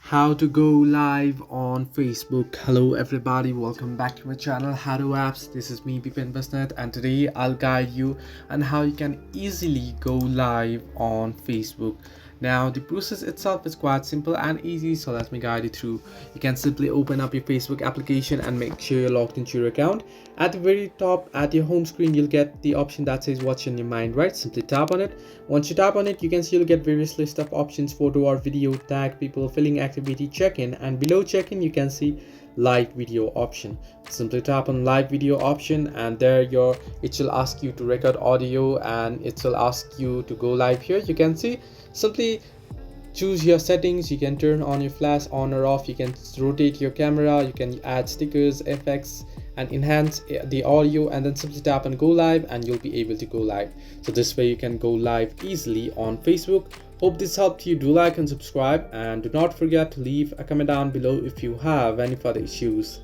How to go live on Facebook. Hello everybody, welcome back to my channel Hado Apps. This is me Bipin Basnet, and today I'll guide you on how you can easily go live on Facebook. Now the process itself is quite simple and easy, so let me guide you through. You can simply open up your Facebook application and make sure you're logged into your account. At the very top at your home screen, you'll get the option that says what's on your mind, right? Simply tap on it. Once you tap on it, you can see you'll get various list of options: photo or video, tag people, filling activity, check-in, and below check-in you can see live video option. Simply tap on live video option, and there it will ask you to record audio, and it will ask you to go live. Here you can see, simply choose your settings. You can turn on your flash on or off, you can rotate your camera, you can add stickers, effects, and enhance the audio, and then simply tap on go live and you'll be able to go live. So this way you can go live easily on Facebook. Hope this helped you. Do like and subscribe, and do not forget to leave a comment down below if you have any further issues.